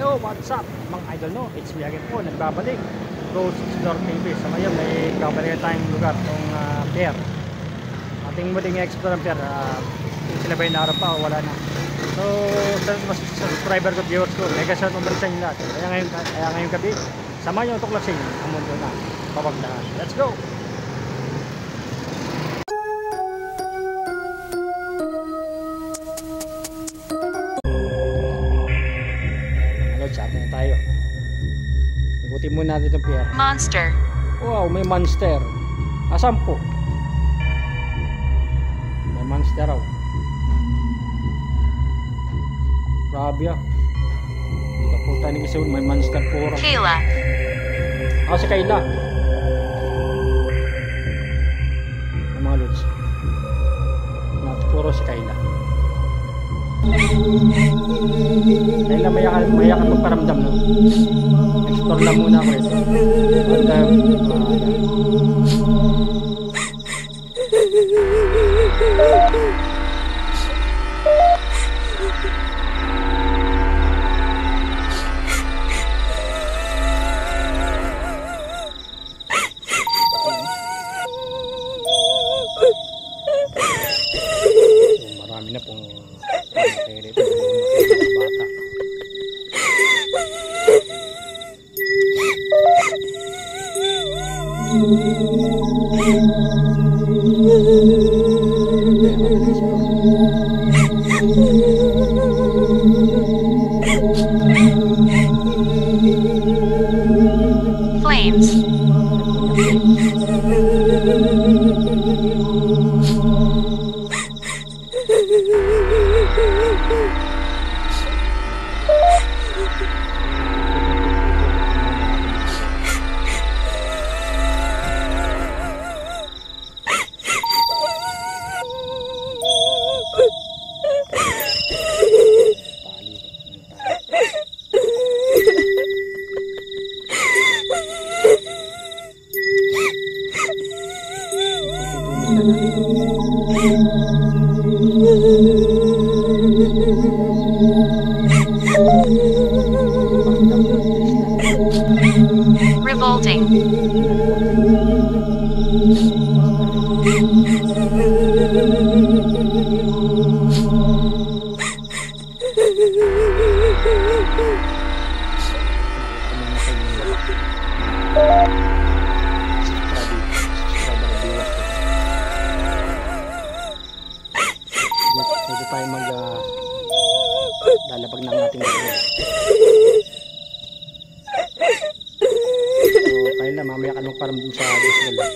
Yo, what's up mga idol, no? It's me again po, nagbabalik Ghost Door TV. So ngayon may babalik tayong lugar itong pier. Ating muling explore ang pier. Sila ba yung naroon pa o wala na? So sa subscriber ko, viewers ko, mega shout out sa inyo lahat. Kaya ngayong gabi, samahan nyo tuklasin ang mundo na pabagdahan. Let's go! Chat na tayo. Ikutin muna natin itong pier. Monster. Wow, may monster. Asan po? May monster raw. Grabe ah. Kaputa ni Isun, may monster po raw. Kayla. Si Kayla. Ang mga lods. Puro si Kayla. Kayla mayakan magparamdam, no? Explore lang muna ako ito. Marami na pong dito bata. Flames. Revolting. Dito tayo lalapag ng ating gawin. So Kayla, mamaya ka nung parang sa gusto lang.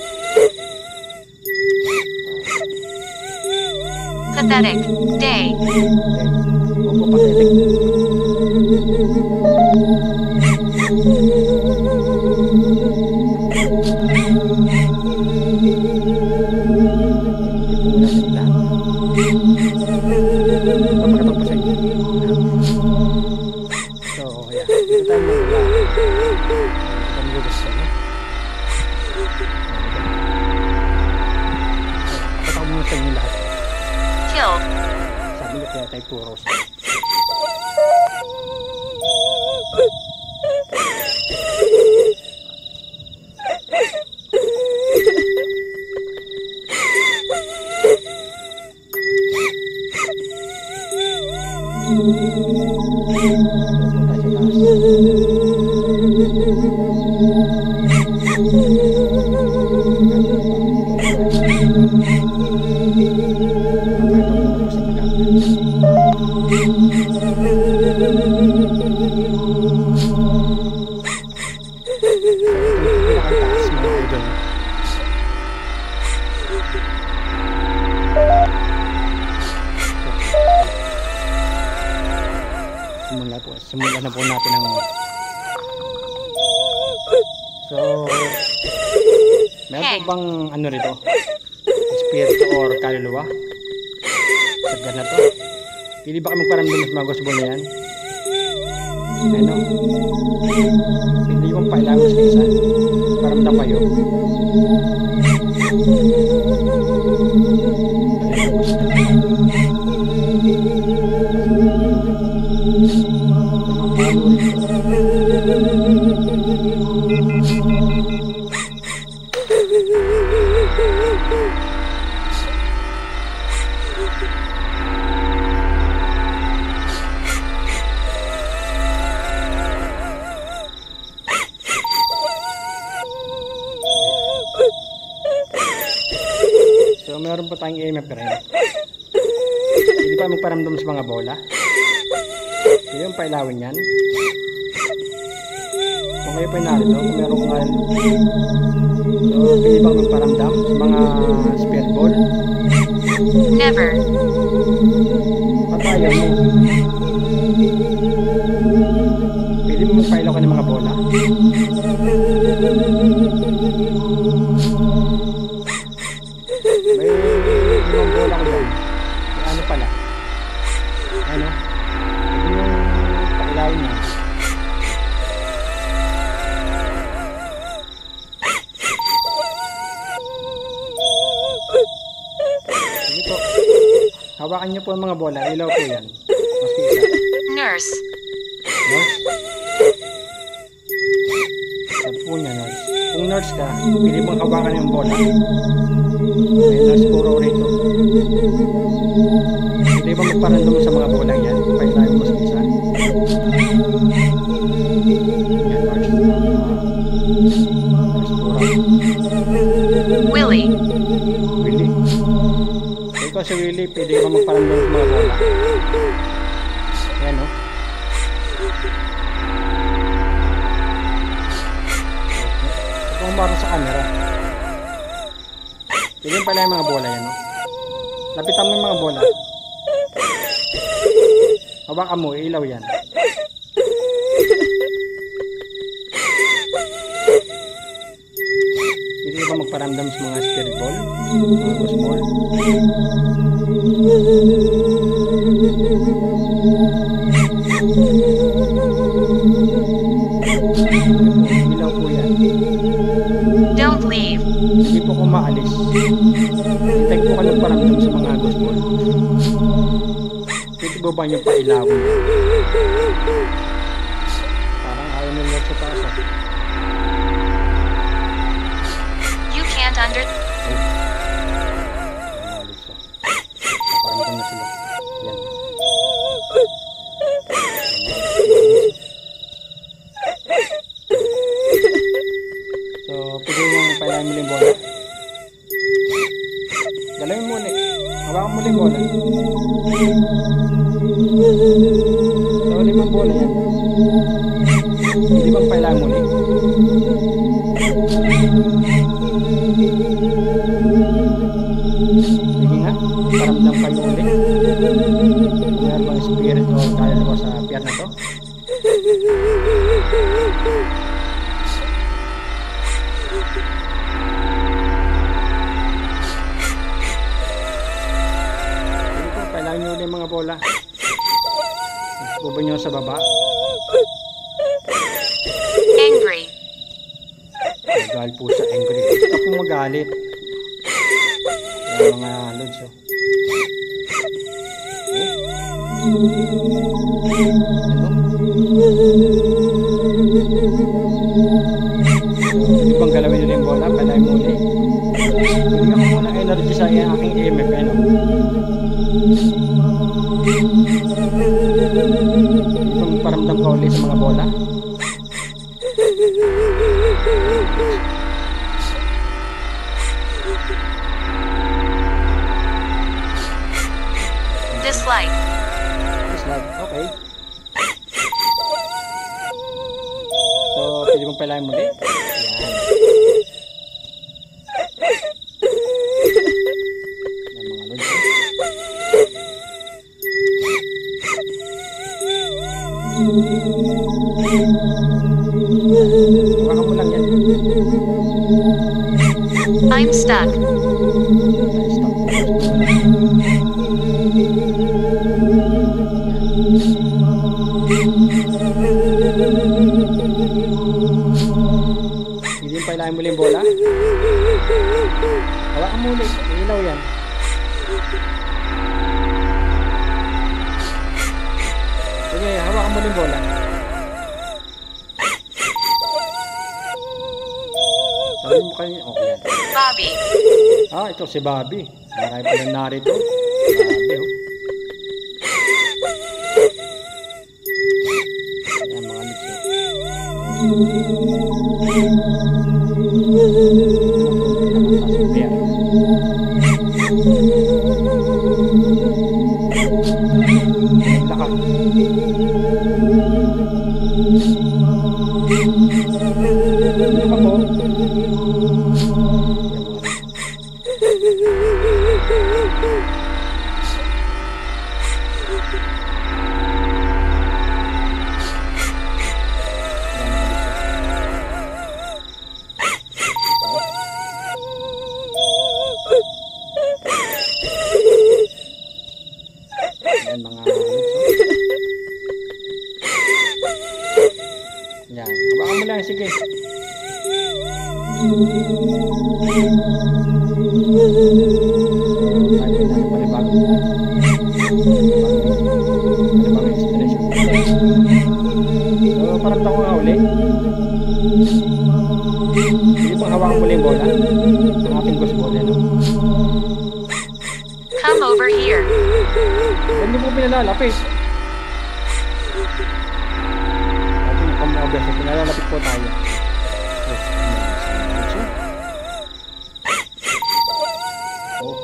Pathetic. Day. Opo, pathetic. So, yeah. Dito tayo pakita ko muna sa inyo lahat. Killed. Sabi niya kaya tayo puros. Simulan na po natin ang so meron po bang ano rito, espiritu or kaluluwa sa ganito? Pili ba kayo magparamdam sa mga gusto na yan? Ano? Pili yung pailaman sa isa paramdam kayo. So meron po tayong EMF rin. Hindi pa magparamdam sa mga bola. Hindi yung pailawin yan. Kung kayo po yung narito, kung meron kong so hindi ba magparamdam sa mga spirit ball? Never. Patayan mo. Pwede mo magpailaw ka ng mga bola. May limang bola ko dyan. May ano pala. Ano? Pwede mo pailawin niya. Sige po. Hawakan niyo po ang mga bola. Ilaw po yan. Maski isa. Nurse. Nurse? Sabi po niya, nurse. Kung nurse ka, pili mong hawakan yung bola. May nurse po raw rito. Pili ba magparandom sa mga bola yan? Pailayo mo sa isa. Yan, nurse. Nurse po raw. Willie. Willie. Ikaw si Willie, pili ba magparandom sa mga bola? Yan, no? Kung marang sa camera. Tignan pala yung mga bola yan, no? Lapitan mo yung mga bola. Hawakan mo, ilaw yan. Pwede ba magparamdam sa mga spirit ball? Mga ghost ball? Ilaw po yan. Don't leave. Hindi po ko maalis. Hintay po ka nagparamdam sa mga ghost ball. Pwede ba niyo pailawin? Parang ayaw nila sa taas. You can't under. Paramdam na sila. Yan. So, pwede mo pailawan mo yung bola. Galawin mo ulit. Hawakan mo yung bola. So, limang bola yan. Hindi bang pailawan mo ulit? Sige nga, paramdam kayo ulit. Meron bang spirit o kaluluwa sa pier na to? Sige po, pailawan nyo ulit mga bola. Bubo nyo sa baba. Angry. Dahil po sa angry. Huwag ka po magalit. Yung mga loads, oh. Hindi bang galawin nyo yung bola? Palay mo ulit. Bigyan ko muna energy sa aking EMF. Ano? Hindi bang paramdam ko ulit sa mga bola? Dislike. Dislike. Okay. So, pwede mong pailahin muli. Yan. Yan mga lods. Hawakan mo lang yan. I'm stuck. Stop. Hindi yung pailahin muli yung bola. Hawakan mo ulit. Ilaw yan. Sige, hawakan mo yung bola. Ano mo kayo? Okay yan. Bobby. Ah, ito si Bobby. Marami pa lang narito. Bobby, oh. Ayan, mga lods, Yan mga yan, hawakan mo lang, sige. So, parang tayo nga uli. Hindi pang hawakan mo lang yung bola. Ang ating gusto bola, no? Come over here. Hindi mo pinalalapit. Ating come-over. So, pinalalapit po tayo. Oh.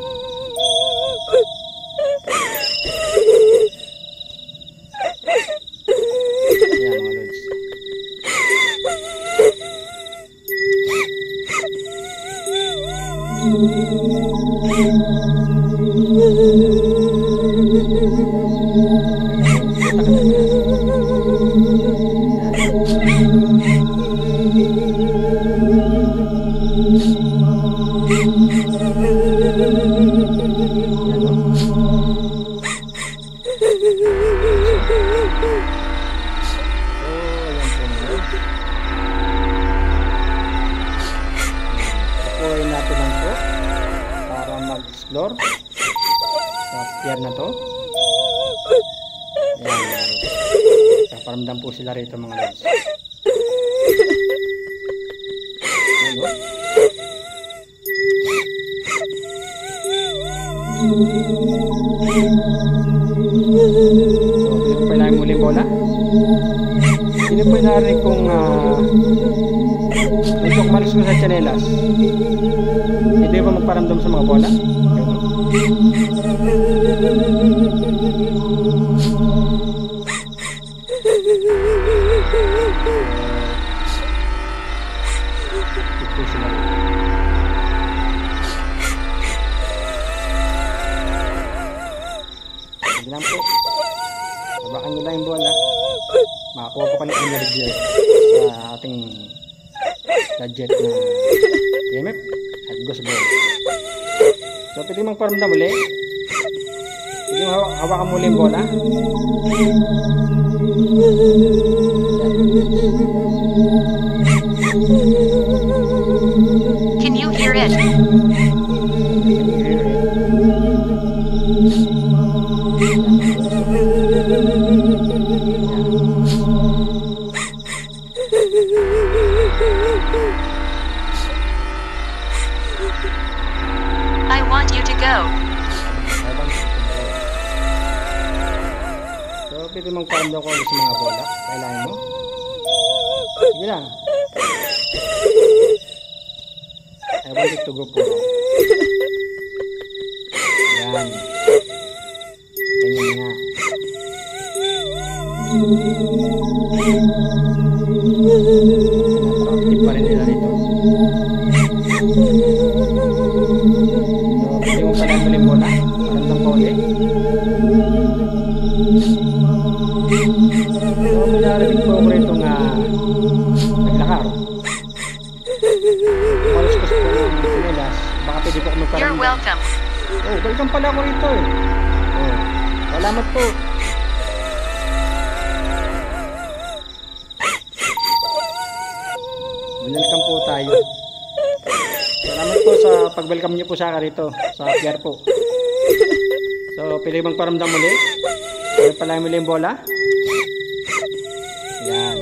Ayan, mga lods. Tukuyin natin lang po para mag-explore sa pier na to. Ayan, kaparamdam po sila rito mga lods. Ayan, oh. So, hindi ko pa lang muling bola. Hindi po narinig kong may malis ko sa chanelas. Hindi ba magparamdam sa mga bola? Ito sila. Sige lang po. Habakan nyo lang yung bola. Makakuha pa ng energy sa ating gadget na EMF at Ghost Ball. So, pwede magparamdam ulit. Pwede hawakan mo ulit yung bola. Can you hear it? I want you to go. So, pwede mong paramdam ko ulit sa mga bola. Kailangan mo. Sige lang. I want it to go po. Yan. Ganyan nga. Napaka-active pa rin nila rito. So, pwede mo pala muli bola. Paramdam ko ulit. So, pinarinig po ako rito nga naglakar. Malas ko po ng sinelas. Baka pwede po ako magparamdam. You're welcome. Oh, welcome pala ako rito eh. Oh, salamat po. Welcome po tayo. Salamat po sa pag-welcome niyo po sa akin rito sa pier po. So, pwede bang paramdam muli? Pwede pala muli yung bola? Yan.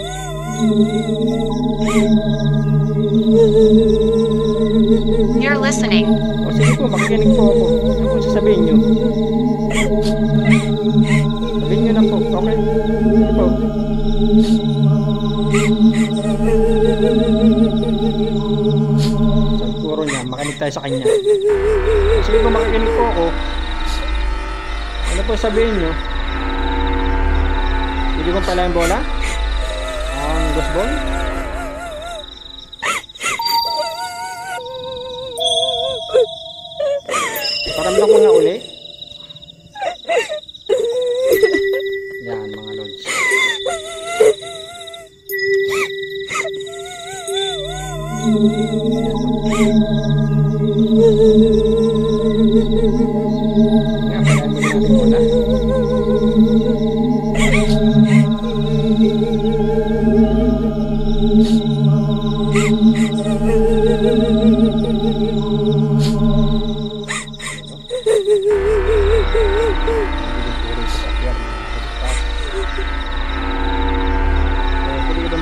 listening. O sige po, makikinig po ako. Ano po sasabihin nyo? Sabihin nyo na po, okay? Sige po. Siguro niya, makinig tayo sa kanya. Sige po, makikinig po ako. Ano po sabihin nyo? Hindi ko pala yung bola? Ang ghost ball? Paramdam ko nga uli. Yan mga lods. Nga, palayan mo natin bola.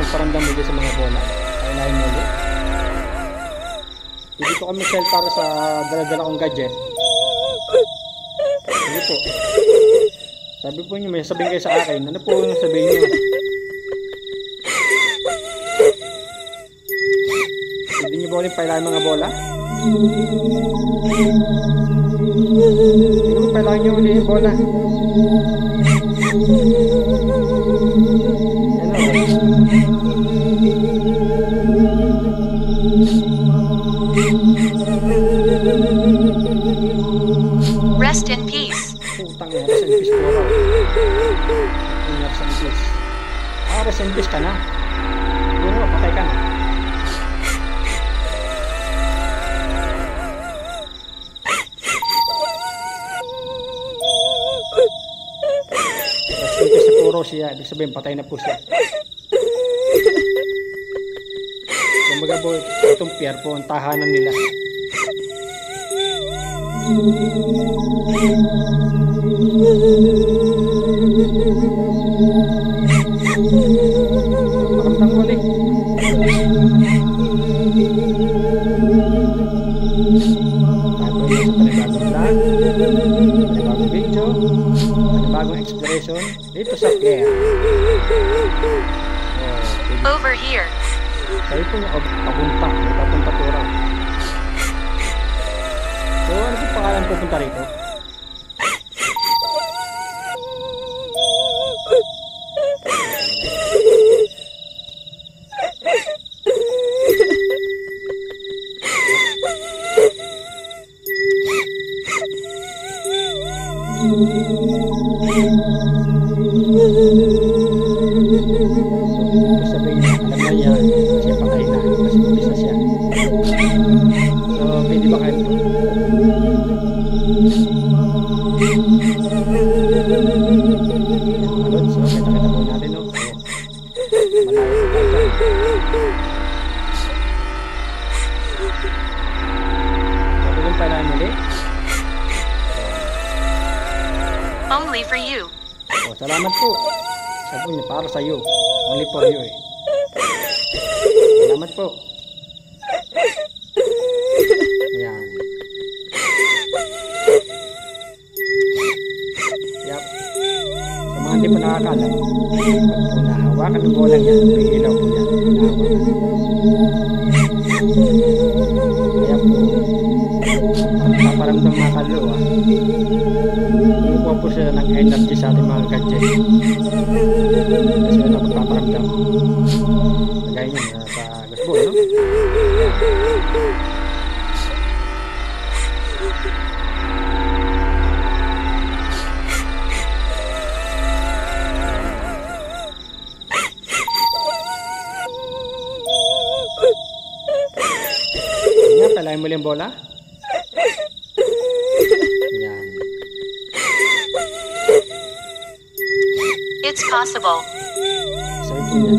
Paramdam dito sa mga bola. Kailangan mo ulit. Hindi ko kami sell para sa dala-dala kong gadget. Sige po. Sabi po nyo, may sabihin kayo sa akin. Ano po yung sabihin nyo? Hindi nyo ba ulit pailangan mga bola? Hindi mo pailangan nyo ulit yung bola. Rest in peace. Putang ina, rest in peace po raw. Rest in peace. Rest in peace ka na. Buro, patay ka na. Rest in peace na puro siya. Ibig sabihin, patay na po siya. Kumbaga po, itong pier po, ang tahanan nila. Paramdam ko ulit. Tayo sa panibagong vlog, panibagong video, panibagong exploration dito sa pier. Over here. Sabi po niya, papunta. May papunta po raw. So, ano po pangalan pupunta rito? Sabihin niya, alam na niya, siya patay na, kasi umpisa siya. So, pwede ba kayo? Mga lods, so, kita-kita po natin, no? So, malayo po tayo dyan. So, kung pala muli. Only for you. So, salamat po. Sabi niya, para sa iyo. Only for you, eh. Salamat po. Ayan. Yep. Sa mga hindi po nakakala, pag po nahawakan ng bolang yan, may ilaw po yan. Nahawakan. Kaya po, paparamdam mga kaluluwa, kumukuha po sila ng energy sa ating mga gadget. Kasi wala magpaparamdam. Kagaya nyo sa gasbo, no? Yan, palayan mo lang bola. Yan. It's possible. Sabi po niya,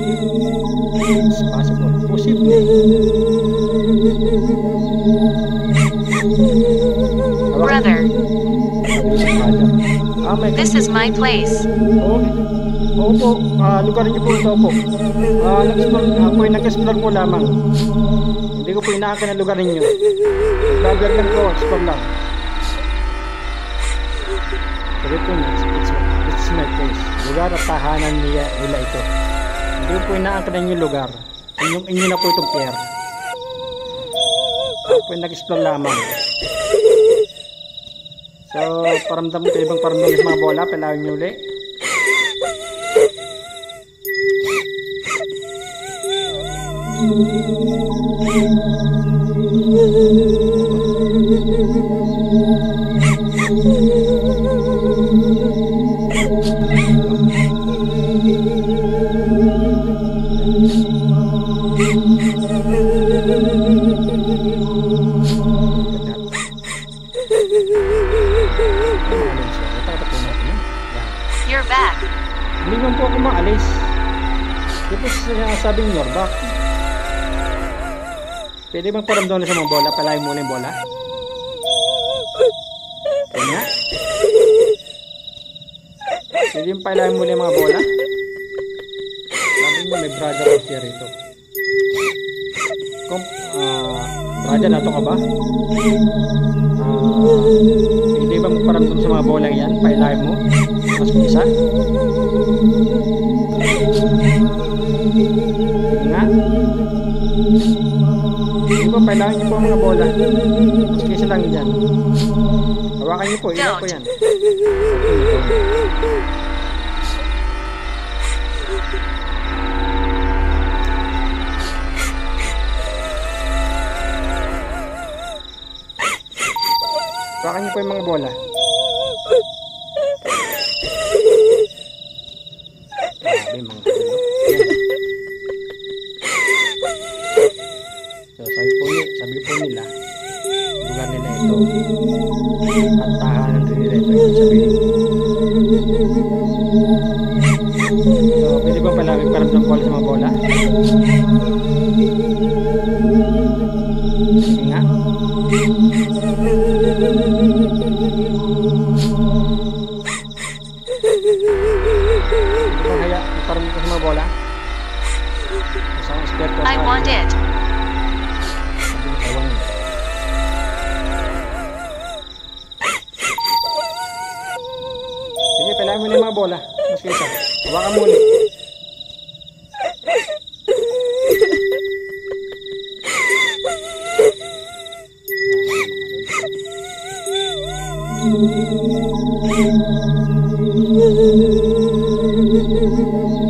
it's possible. Posible. Brother, Sabi sa brother. this is my place. Okay. Opo, lugar niyo po ito po. Ako ay nag-explore po lamang. Hindi ko po inaakin ang lugar ninyo. Nag-vlog lang po, explore lang. Sabi po niya, it's my place. Lugar at tahanan nila ito. Hindi ko po inaakin yung lugar. Inyo na po itong pier. Ako po ay nag-explore lamang. So, paramdam mo ito ibang paramdam sa mga bola. Palawin niyo ulit. You're back. Hindi naman po ako maalis. Tapos sinasabing you're back. Pwede bang paramdam na sa mga bola? Palayin mo yung bola. Pwede nga. Pwede yung palayin mo yung mga bola. Sabi mo may brother out here ito. Brother, nato ka ba? Pwede bang paramdam sa mga bola yan? Palayin mo. Mas isa. Pwede nga. Hindi po, kailangan niyo po ang mga bola. Mas kisa lang dyan. Hawakan niyo po, ilaw po yan. Hawakan niyo po yung mga bola. Grabe mga bola. So, sabi po nila, lugar nila ito at tahanan din nila ito yung sabihin. So, pwede ba pala may paramdam bola sa mga bola? Sige nga. Ito kaya paramdam ko sa mga bola? I want it. Sige, palayan mo na yung mga bola. Mas kisa. Hawakan mo ulit.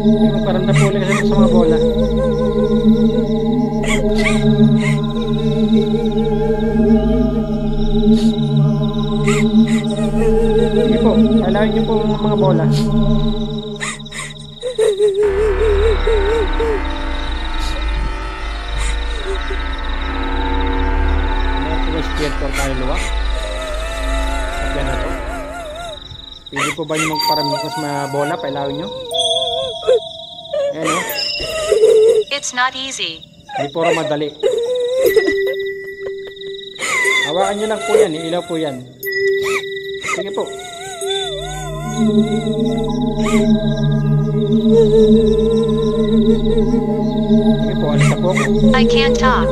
Hindi mo parang napuli kasi sa mga bola. Sige po, alayin niyo po ang mga bola. Meron po ba spear for kaluluwa? Sagyan na to. Pwede po ba niyo magparamdam sa mga bola? Pailawin niyo. Ayan o. It's not easy. Hindi po rin madali. Hawakan niyo lang po yan. Ilaw po yan. Sige po. Sige po, alis na po. I can't talk.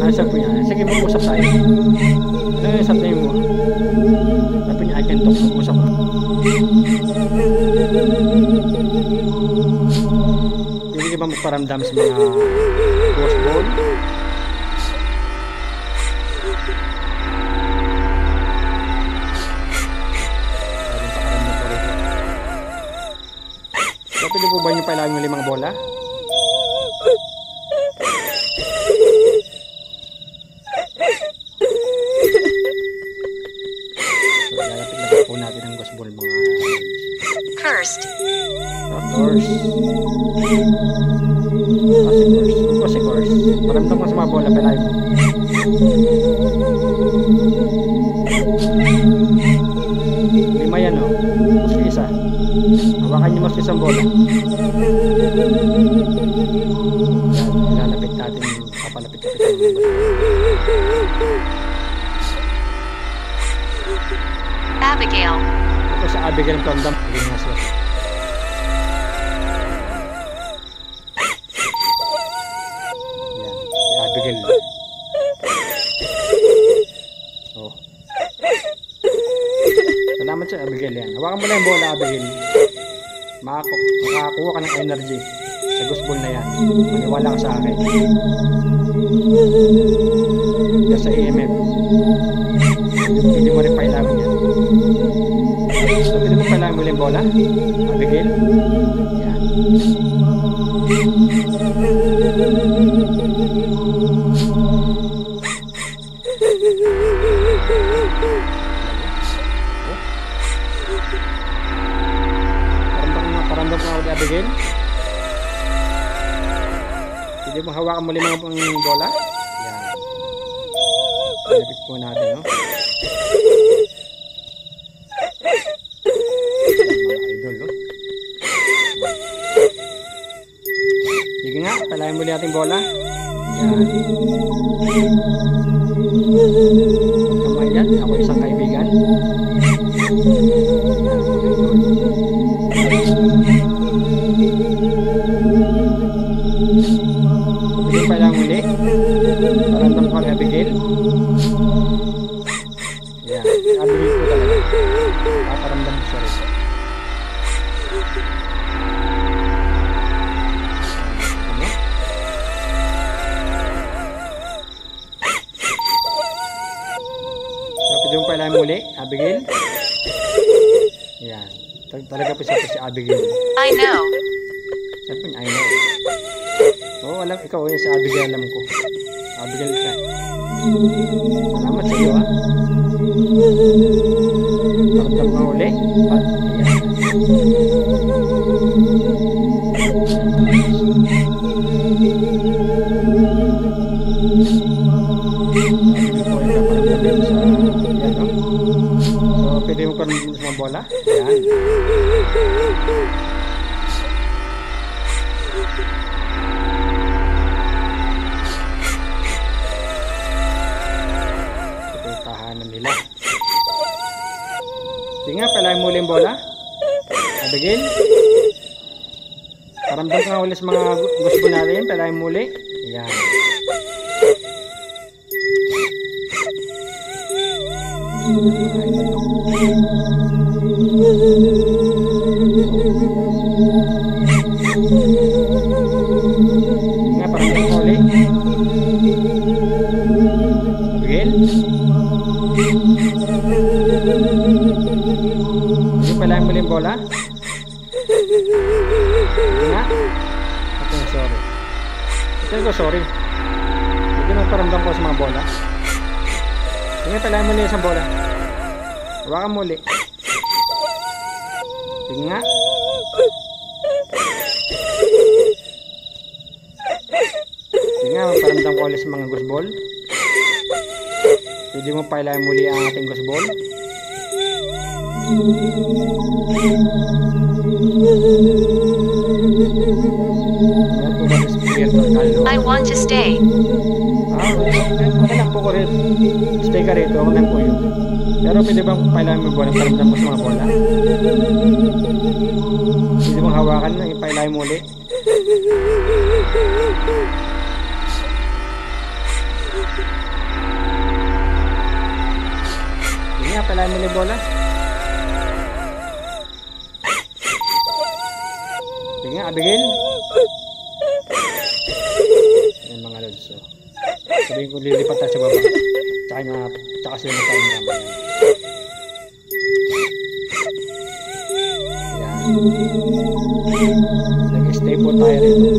Alis na po yan. Sige, mag-usap tayo. Ano yung sabi mo? Sabi niya, I can talk. Mag-usap ko. Pwede ka ba magparamdam sa mga ghost ball? So, pwede po ba nyo pailawan yung 5 bola? So, lalapit po natin ang ghost ball mga... Cursed. Of course. Kasi course. Paramdam ko sa mga bola pailawan mo. Lima yan o. Mas isa. Hawakan niyo mas isang bola. Yan, ilalapit natin. Papalapit-lapit ang mga bola. Abigail. Ito sa Abigail Condom. Hindi nga siya. Hawakan mo lang yung bola, Abigail. Makakuha ka ng energy sa gusbol na yan. Maniwala ka sa akin. Kaya sa EMF. Hindi mo rin pailawin yan. So, pwede mo pailawin mo yung bola, Abigail. Yan. Paramdam ko ulit, Abigail. Hindi mo hawakan muli mga bola. Yan. Palapit po natin, no? Mga idol, no? Sige nga, palayan muli natin bola. Yan. Kamay yan, ako isang kaibigan. Hindi pa lang muli. Paramdam ko ni Abigail. Yan, Abigail ko talaga. Paparamdam ko siya rin. Pwede mo pala muli, Abigail. Yan. Talaga po siya si Abigail. I know. Sabi niya, I know. Oo, alam, ikaw yun si Abigail, alam ko. Abigail ka. Salamat sa iyo, ha. Paramdam ka uli. Ayan. So, pwede mo paramdam sa mga bola. Ayan. Ito yung tahanan nila. Sige nga, palayan muli yung bola. Abigail. Paramdam ka nga ulit sa mga gusto natin. Palayan muli. Ayan. Nga, paramdam ko ulit. Abigail. Hindi pala muli yung bola. Hindi nga. Okay, sorry. Ito ko, sorry. Hindi na paramdam ko sa mga bola. Sige, pala muli isang bola. Hawakan muli. Sige nga. Sige nga, paramdam ko ulit sa mga gusbol. Pwede mo pailayan muli ang ating gusbol. I want to stay. Okay lang po ko rin. Stay ka rito, ako lang po yun. Pero pwede bang pailayan mo bola? Paramdam mo sa mga bola. Pwede mong hawakan na, ipailayan mo ulit. Hindi nga, pailayan mo ulit bola. Sige nga, Abigail. Yan mga lods. So, sabihin ko lilipat tayo sa baba. Tsaka sila magkain naman. Yan. Nag-stay po tayo rito.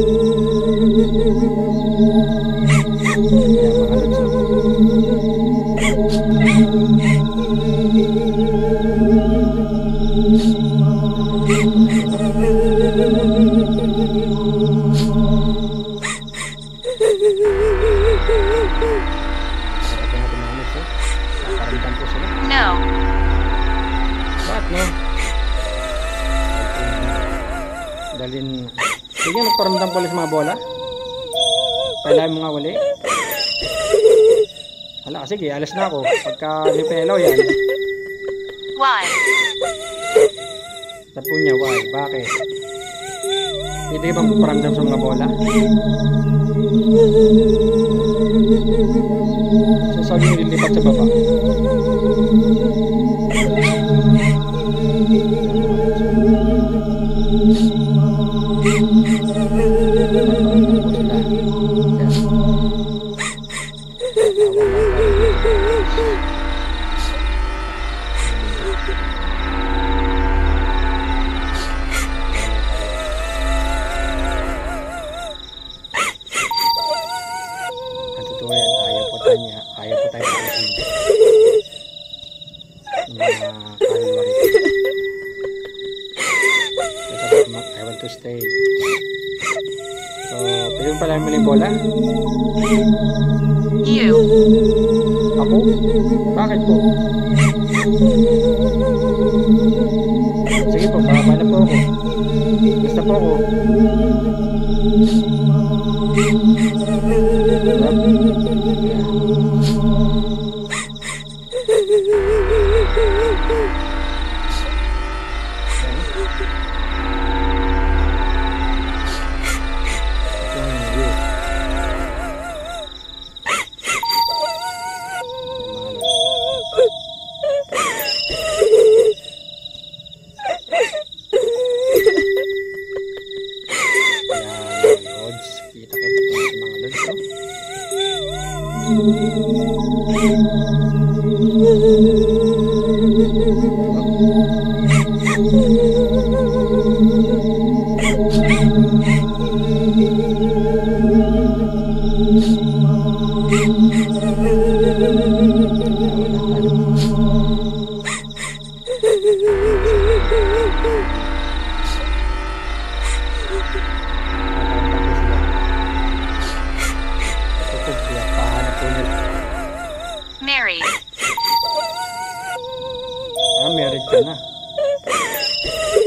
Yan mga lods. No. Bakit no? Dalhin. Sige, magparamdam ko ulit sa mga bola. Pailayan mo nga uli. Hala, sige, alas na ako. Pagka nipelaw yan. Why? Sabi niya, why? Bakit? Pwede bang magparamdam sa mga bola? So, sabi niyo lilipat sa baba. Ayun pala yung maling bola. You. Ako? Bakit po? Sige po, bababa na po ako. Basta po ako. Married. Married ka na.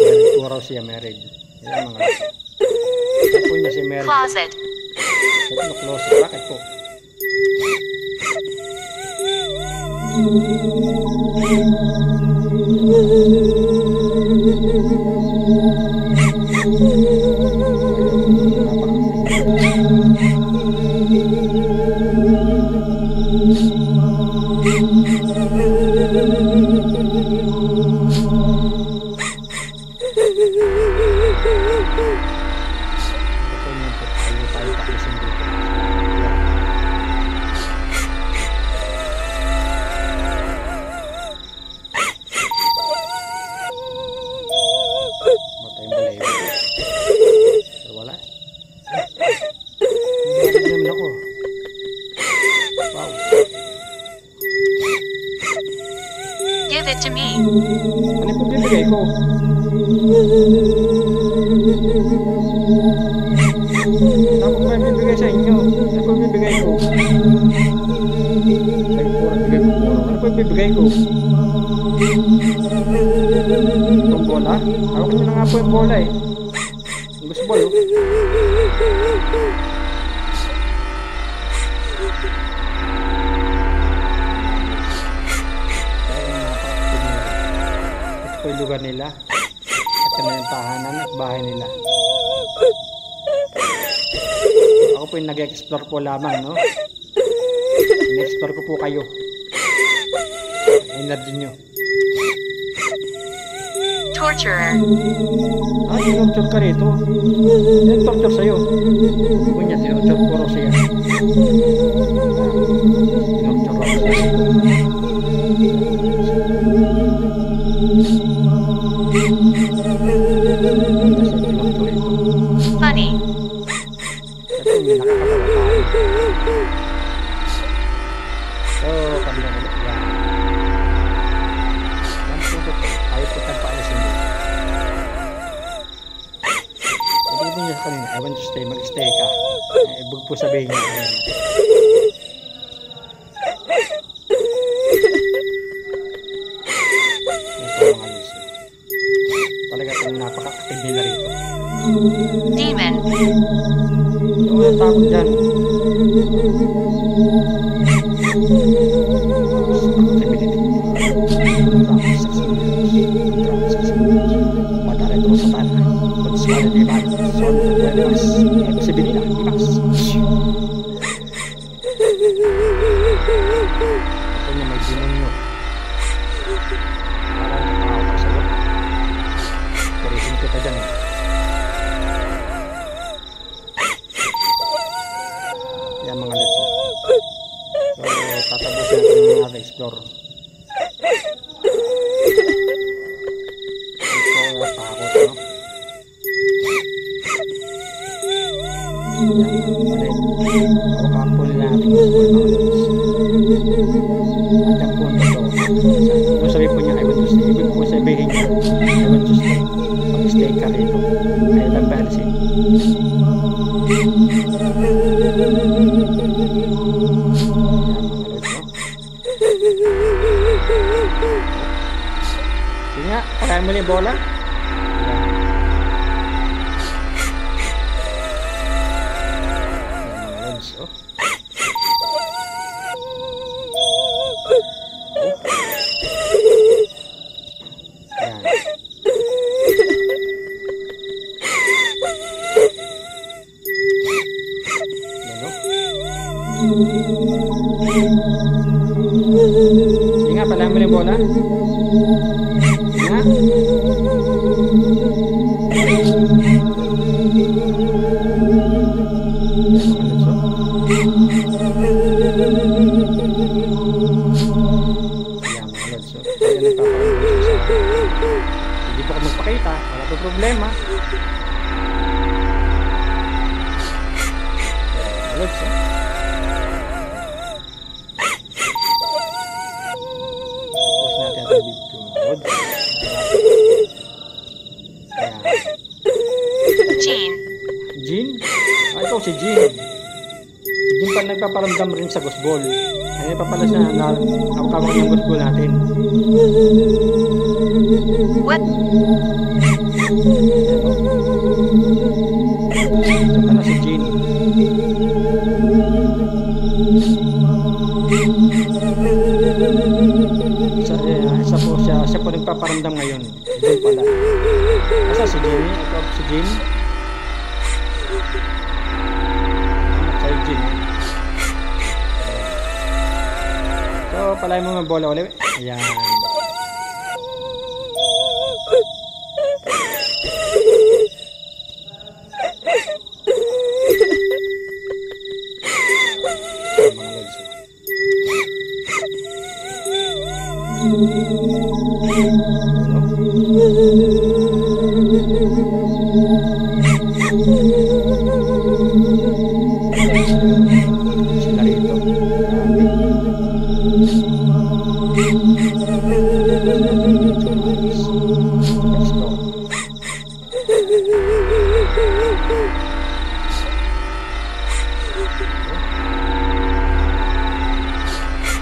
Married po raw siya, married. Yan mga. Ito po niya si married. Closet. Ito na closet. Bakit po? Give it to me. Ano po bibigay ko? Ano po may bibigay sa inyo? Ano po bibigay ko? Sabi po, bibigay ko po. Ano po bibigay ko? Itong bola? Ako ko na nga po yung bola eh. Yung gusto ball oh. Ito po yung lugar nila. At yan na yung tahanan at bahay nila. Ako po yung nag-explore po lamang, no? Nag-explore ko po kayo. Energy nyo. Torturer. Tinurture ka rito. Yan torture sa'yo. Kung niya, tinurture ko rin siya. Tinurture ko siya. Funny. Ito yung nakakatawa tayo. So, kabilang ulit. Yan. Yan po ito. Ayaw po tayong paalisin mo. Ibig niya sa kanina, I want to stay. Mag-stay ka. Ibig po sabihin niya. Talaga itong napaka-active nila rito. Demon. Ano walang takot dyan? Matara ito sa tanah. Pagsuara di ba? Son, buenas. Eksibilina, ibas. Ito niya may demonyo. Parang nakakaw ka sa'yo. Parisin kita dyan eh. Yan mga lods. So, tatapusin natin yung mga explore. Ito, takot, no? Yan, ulit. Hawakan po nila natin yung school, mga lods. At yan po nito. Kung sabi po niya, I want to stay. Ibig po sabihin niya, I want to stay. Pag-stay ka rito. Ayaw lang ba alisin. Sige nga, pakain mo na yung bola. Sige nga, palayan mo na yung bola. Sige nga. Hindi pa ako magpakita, wala pa problema. Tapos natin ang video. Jean. Jean? Ah, ito si Jean. Si Jean pa nagpaparamdam rin sa gusbol. Ano pa pala siya na kawang yung gusbol natin. What? Ito pala si Jean. Isa po siya po nagpaparamdam ngayon. Jean pala. Asa si Jean? Ito si Jean. Sa Jean. So, palayan mo ng bola ulit. Ayan. Sila rito.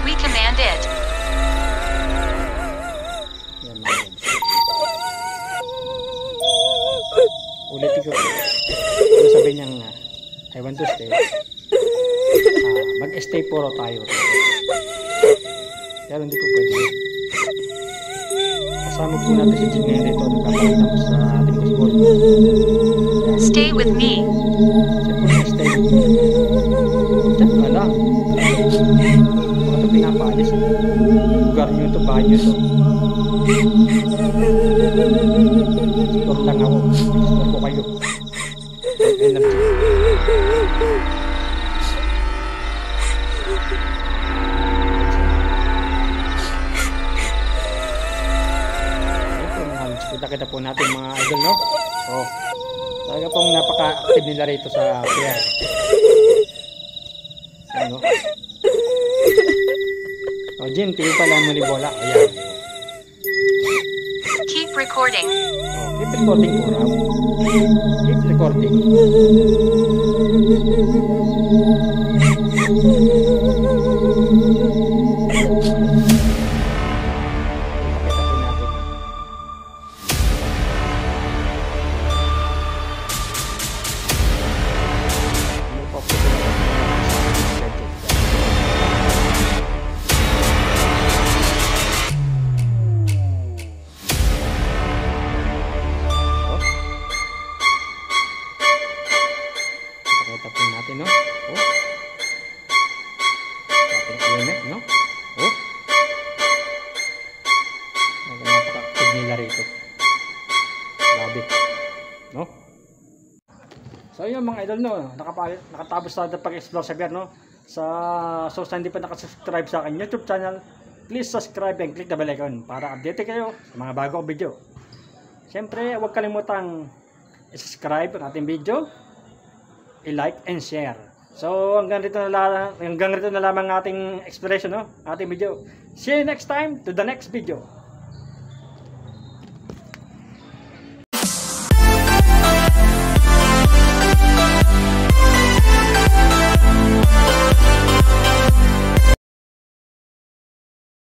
We command it. Ulitin ko. Ano sabi niyang I want to stay. Mag-stay puro tayo. Pero hindi po pwede. Kasama po natin si Jimmy rito. Nagpaparamdam sa ating baseball. Stay with me. Siya po na-stay with me. Diyan ka lang. Baka ito pinapaalis. Lugar nyo ito, bahay nyo ito. Explore lang ako. Explore ko kayo. Energy. Kita po natin mga idol, no? So, talaga pong napaka-active nila rito sa pier. Ano? O, Jim, tingin pala mo ni bola. Ayan. Keep recording. O, keep recording po raw. Keep recording. No? Oh. Ating element, no? Oh. Napaka-active nila rito. Grabe. No? So yun mga idol, no? Nakatapos na natin pag-explore sa beer, no? So sa hindi pa nakasubscribe sa akin YouTube channel, please subscribe and click the bell icon para update kayo sa mga bagong video. Siyempre, huwag kalimutang i-subscribe ang ating video, i-like and share. So hanggang rito na lamang ating exploration, no? Ating video. See you next time to the next video.